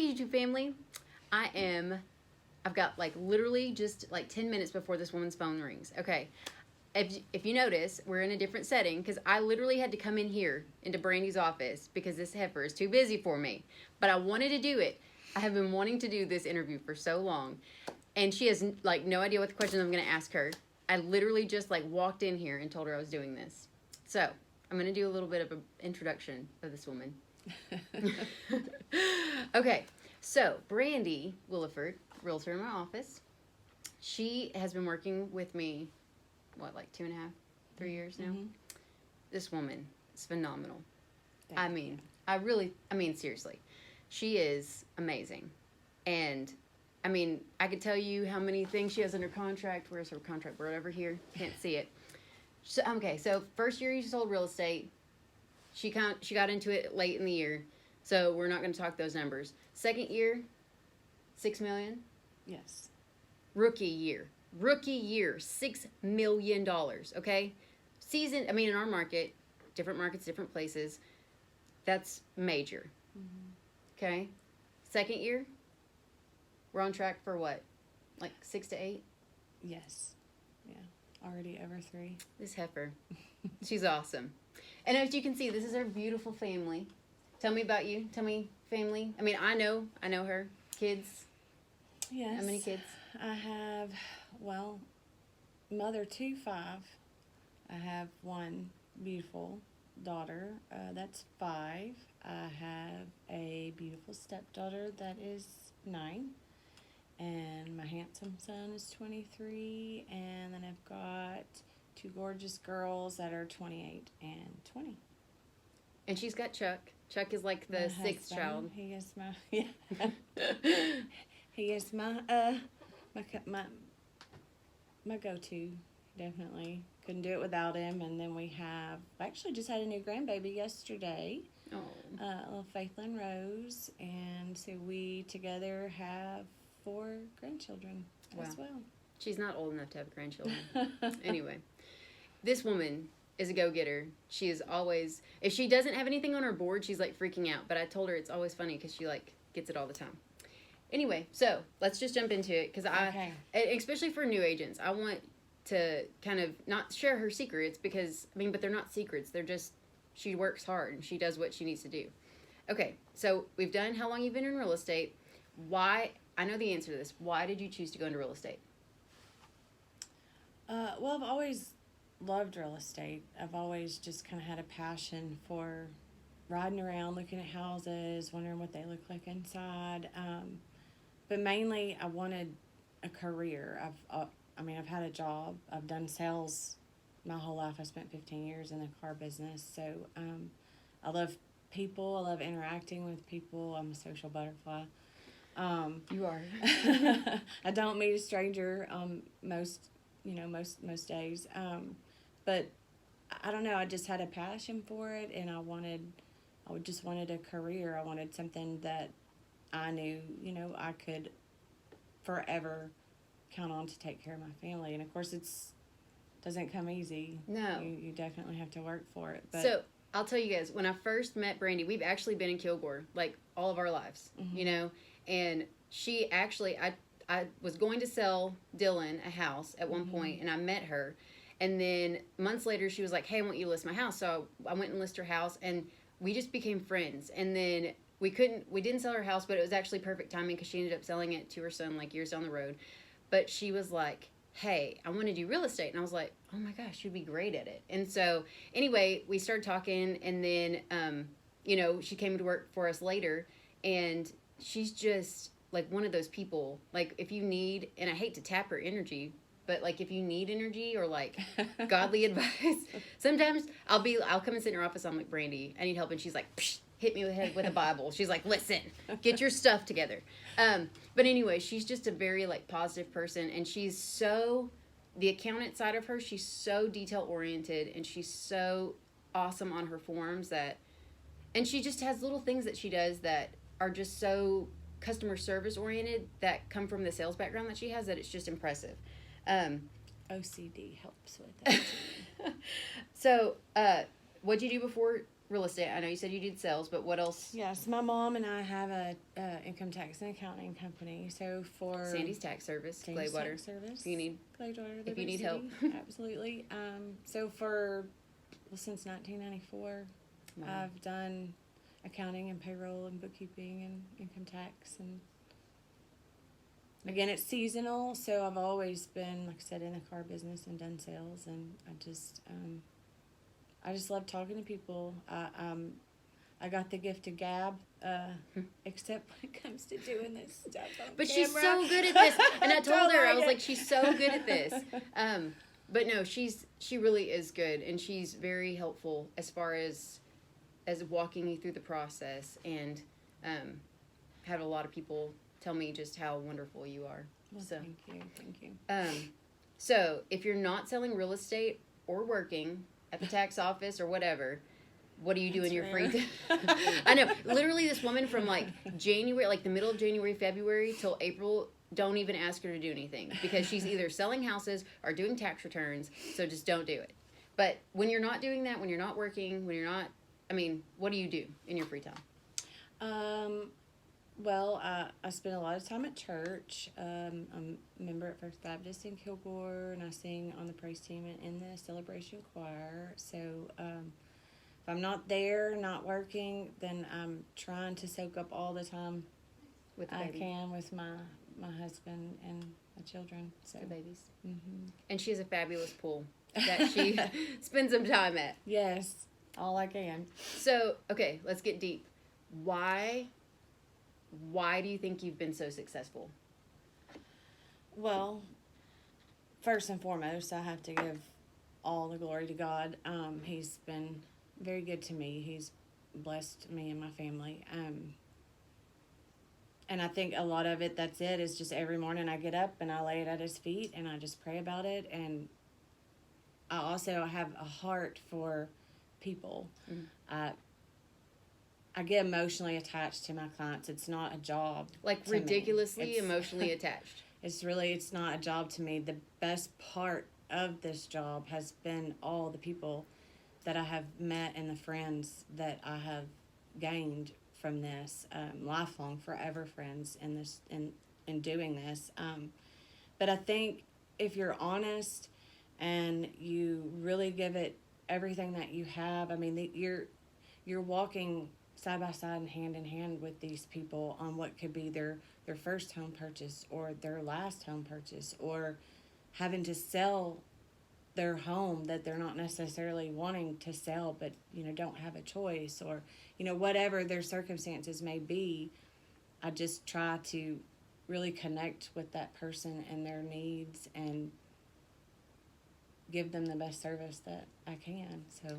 YouTube family. I've got like literally just like 10 minutes before this woman's phone rings. Okay. If you notice, we're in a different setting because I literally had to come in here into Brandi's office because this heifer is too busy for me. But I wanted to do it. I have been wanting to do this interview for so long. And she has like no idea what the questions I'm going to ask her. I literally just like walked in here and told her I was doing this. So I'm going to do a little bit of an introduction of this woman. Okay. So Brandi Willeford, Realtor in my office. She has been working with me, like 2.5, 3 years now? Mm-hmm. This woman is phenomenal. I mean, seriously. She is amazing. And, I mean, I could tell you how many things she has under contract. Where's her contract? We're over here. Can't see it. So, okay, so first year you sold real estate. She got into it late in the year. So we're not going to talk those numbers. Second year, $6 million? Yes. Rookie year, $6 million, okay? In our market, different markets, different places, that's major, okay? Second year, we're on track for what, like 6 to 8? Yes. Yeah, already over 3. This heifer, she's awesome. And as you can see, this is our beautiful family. Tell me about you. Tell me, family. I mean, I know her. Kids. Yes. How many kids? I have, mother 2, 5. I have one beautiful daughter. That's 5. I have a beautiful stepdaughter that is 9. And my handsome son is 23. And then I've got 2 gorgeous girls that are 28 and 20. And she's got Chuck. Chuck is like the 6th child. He is he is my go-to. Definitely couldn't do it without him. And then we actually just had a new grandbaby yesterday. Oh. Little Faithlyn Rose, and so we together have 4 grandchildren as well. She's not old enough to have grandchildren. Anyway, this woman is a go-getter. She is always, if she doesn't have anything on her board, she's like freaking out. But I told her it's always funny because she like gets it all the time. Anyway, so let's just jump into it because especially for new agents, I want to kind of not share her secrets because, but they're not secrets. They're just, she works hard and she does what she needs to do. Okay, so we've done how long you've been in real estate. Why, I know the answer to this. Why did you choose to go into real estate? I've always loved real estate. I've always just kind of had a passion for riding around, looking at houses, wondering what they look like inside. But mainly, I wanted a career. I've had a job. I've done sales my whole life. I spent 15 years in the car business. So I love people. I love interacting with people. I'm a social butterfly. You are. I don't meet a stranger most days. But I don't know. I just had a passion for it, and I just wanted a career. I wanted something that I knew, I could forever count on to take care of my family. And of course, doesn't come easy. No. You definitely have to work for it. But so I'll tell you guys, when I first met Brandi, we've actually been in Kilgore like all of our lives, and she actually, I was going to sell Dylan a house at one point, and I met her. And then months later, she was like, hey, I want you to list my house. So I went and listed her house, and we just became friends. And then we didn't sell her house, but it was actually perfect timing because she ended up selling it to her son like years down the road. But she was like, hey, I want to do real estate. And I was like, oh my gosh, you'd be great at it. And so anyway, we started talking, and then, she came to work for us later, and she's just like one of those people, like if you need, and I hate to tap her energy, but like if you need energy or like godly advice, sometimes I'll come and sit in her office. I'm like, Brandi, I need help. And she's like, psh, hit me with a Bible. She's like, listen, get your stuff together. But anyway, she's just a very like positive person. And she's so, the accountant side of her, she's so detail oriented, and she's so awesome on her forms and she just has little things that she does that are just so customer service oriented that come from the sales background that she has, that it's just impressive. OCD helps with that. So, what'd you do before real estate? I know you said you did sales, but what else? Yes, my mom and I have a income tax and accounting company. So for Sandy's Tax Service, Sandy's Claywater. Tax Service, If you need, Claywater, if you need Liberty help. City, absolutely. So for since 1994, Wow. I've done accounting and payroll and bookkeeping and income tax, and again, it's seasonal. So I've always been, like I said, in the car business and done sales, and I just love talking to people. I got the gift of gab, except when it comes to doing this stuff on But camera. she's so good at this. And I told her, I was it. like, she's so good at this. But no, she really is good, and she's very helpful as far as walking me through the process, and had a lot of people tell me just how wonderful you are. Well, So thank you. so if you're not selling real estate or working at the tax office or whatever, what do you do in your free time? I know. Literally, this woman from like January, like the middle of January, February till April, don't even ask her to do anything because she's either selling houses or doing tax returns. So just don't do it. But when you're not doing that, when you're not working, when you're not, I mean, what do you do in your free time? Well, I spend a lot of time at church. I'm a member at First Baptist in Kilgore, and I sing on the praise team in the celebration choir. So if I'm not there, not working, then I'm trying to soak up all the time With the I baby? can with my husband and my children. So The babies. Mm-hmm. And she has a fabulous pool that she spends some time at. Yes, all I can. So, okay, let's get deep. Why do you think you've been so successful? Well, first and foremost, I have to give all the glory to God. He's been very good to me. He's blessed me and my family. And I think a lot of it, that's it, is just every morning I get up and I lay it at his feet and I just pray about it. And I also have a heart for people. Mm-hmm. I get emotionally attached to my clients. It's not a job. Like to me. ridiculously It's- emotionally attached. It's not a job to me. The best part of this job has been all the people that I have met and the friends that I have gained from this, lifelong, forever friends in doing this. But I think if you're honest and you really give it everything that you have, I mean, you're walking side by side and hand in hand with these people on what could be their first home purchase or their last home purchase, or having to sell their home that they're not necessarily wanting to sell, but don't have a choice, or whatever their circumstances may be. I just try to really connect with that person and their needs and give them the best service that I can. So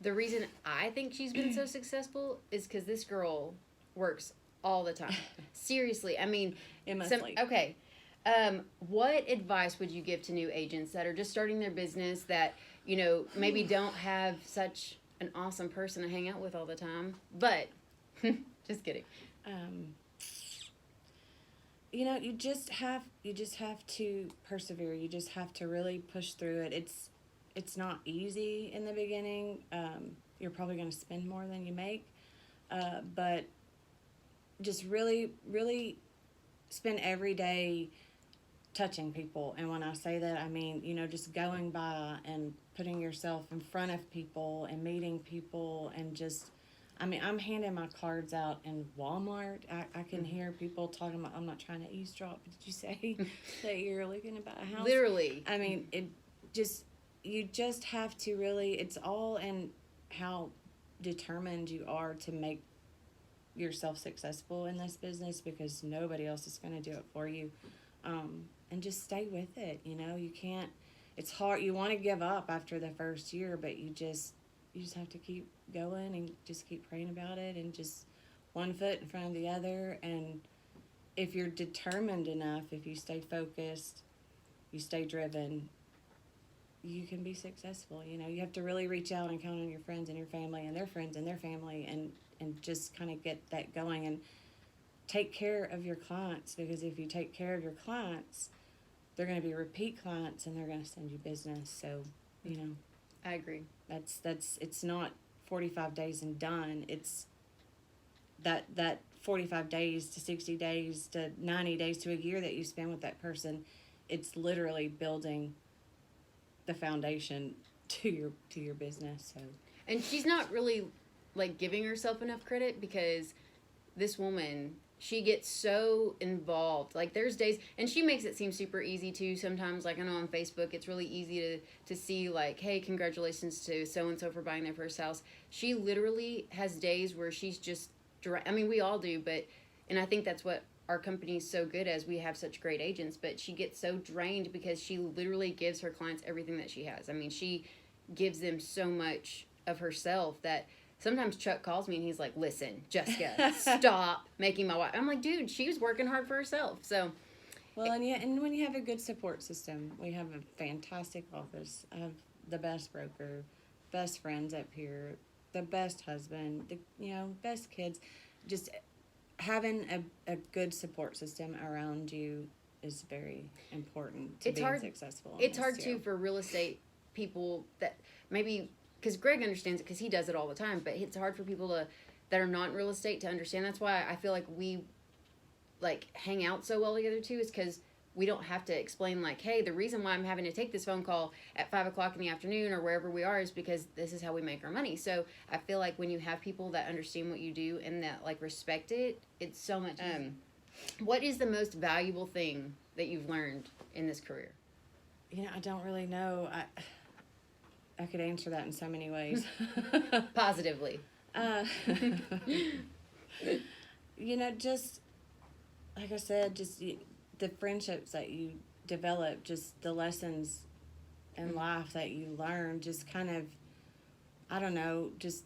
The reason I think she's been so successful is because this girl works all the time. Seriously, I mean, okay. What advice would you give to new agents that are just starting their business that, maybe don't have such an awesome person to hang out with all the time? But, just kidding. You just have to persevere. You just have to really push through it. It's not easy in the beginning. You're probably going to spend more than you make, but just really, really spend every day touching people. And when I say that, I mean, just going by and putting yourself in front of people and meeting people, and just, I mean, I'm handing my cards out in Walmart. I can hear people talking about, I'm not trying to eavesdrop, but did you say that you're looking to buy a house? Literally. I mean, you just have to really, it's all in how determined you are to make yourself successful in this business, because nobody else is going to do it for you. And just stay with it. You can't, it's hard. You want to give up after the first year, but you just have to keep going and just keep praying about it, and just one foot in front of the other. And if you're determined enough, if you stay focused, you stay driven, you can be successful. You have to really reach out and count on your friends and your family and their friends and their family, and just kind of get that going, and take care of your clients, because if you take care of your clients, they're going to be repeat clients and they're going to send you business. So, I agree. that's it's not 45 days and done. It's that 45 days to 60 days to 90 days to a year that you spend with that person. It's literally building the foundation to your business. So, and she's not really like giving herself enough credit, because this woman, she gets so involved. Like, there's days, and she makes it seem super easy too sometimes. Like, I know on Facebook it's really easy to see, like, hey, congratulations to so and so for buying their first house. She literally has days where she's just, I mean, we all do, but, and I think that's what our company is so good as, we have such great agents, but she gets so drained because she literally gives her clients everything that she has. I mean, she gives them so much of herself that sometimes Chuck calls me and he's like, listen, Jessica, stop making my wife. I'm like, dude, she was working hard for herself. So, well, and when you have a good support system, we have a fantastic office. I have the best broker, best friends up here, the best husband, best kids. Just having a good support system around you is very important to being successful. It's hard too for real estate people that maybe, because Greg understands it because he does it all the time, but it's hard for people that are not in real estate to understand. That's why I feel like we like hang out so well together too, is because we don't have to explain, like, hey, the reason why I'm having to take this phone call at 5:00 in the afternoon or wherever we are is because this is how we make our money. So I feel like when you have people that understand what you do and that like respect it, it's so much easier. What is the most valuable thing that you've learned in this career? I don't really know. I could answer that in so many ways. Positively. Just like I said, just the friendships that you develop, just the lessons in life that you learn, just kind of, I don't know, just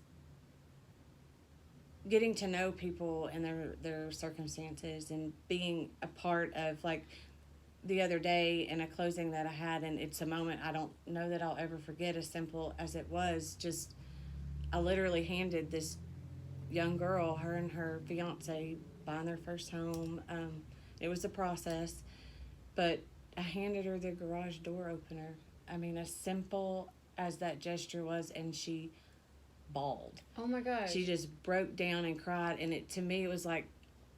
getting to know people and their circumstances, and being a part of, like, the other day in a closing that I had, and it's a moment I don't know that I'll ever forget, as simple as it was. Just, I literally handed this young girl, her and her fiance buying their first home. It was a process, but I handed her the garage door opener. I mean, as simple as that gesture was, and she bawled. Oh my gosh. She just broke down and cried, and to me it was like,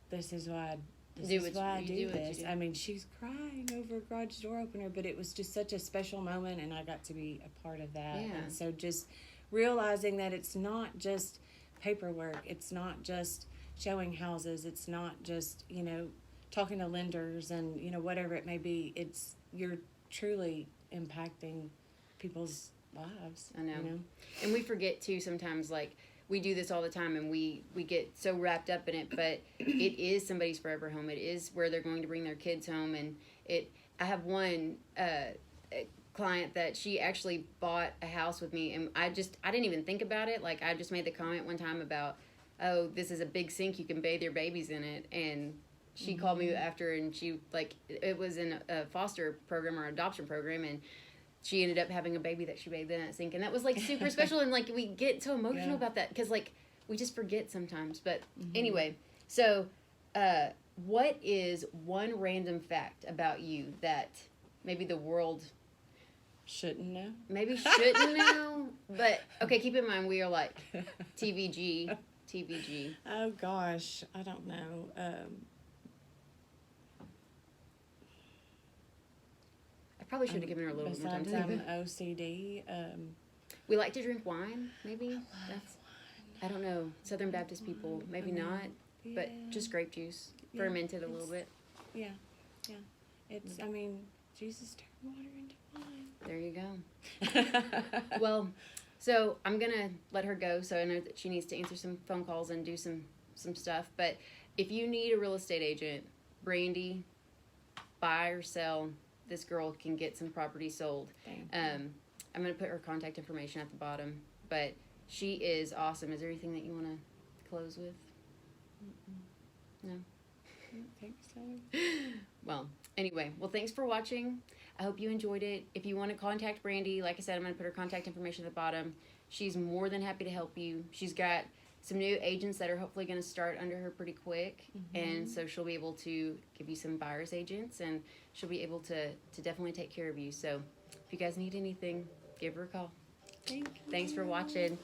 this is why I do this. I mean, she's crying over a garage door opener, but it was just such a special moment, and I got to be a part of that. Yeah. And so just realizing that it's not just paperwork, it's not just showing houses, it's not just, talking to lenders and, whatever it may be. You're truly impacting people's lives. I know. And we forget too sometimes, like, we do this all the time and we get so wrapped up in it, but it is somebody's forever home. It is where they're going to bring their kids home. And I have one client that she actually bought a house with me, and I didn't even think about it. Like, I just made the comment one time about, oh, this is a big sink, you can bathe your babies in it. And she called me after, and she, like, it was in a foster program or adoption program, and she ended up having a baby that she bathed in that sink, and that was, like, super special. And, like, we get so emotional about that because, like, we just forget sometimes. But anyway, so what is one random fact about you that maybe the world shouldn't know? Maybe shouldn't know, but okay, keep in mind we are like TVG. Oh gosh, I don't know. I probably should have given her a little bit more time to think. OCD. We like to drink wine, maybe. That's I don't know. Southern Baptist people, maybe not, but just grape juice, fermented a little bit. Yeah. It's. I mean, Jesus turned water into wine. There you go. Well, so I'm gonna let her go. So I know that she needs to answer some phone calls and do some stuff. But if you need a real estate agent, Brandi, buy or sell, this girl can get some property sold. I'm gonna put her contact information at the bottom. But she is awesome. Is there anything that you want to close with? No. I don't think so. Well, anyway, thanks for watching. I hope you enjoyed it. If you want to contact Brandi, like I said, I'm going to put her contact information at the bottom. She's more than happy to help you. She's got some new agents that are hopefully going to start under her pretty quick. And so she'll be able to give you some buyer's agents, and she'll be able to definitely take care of you. So if you guys need anything, give her a call. Thank you. Thanks for watching.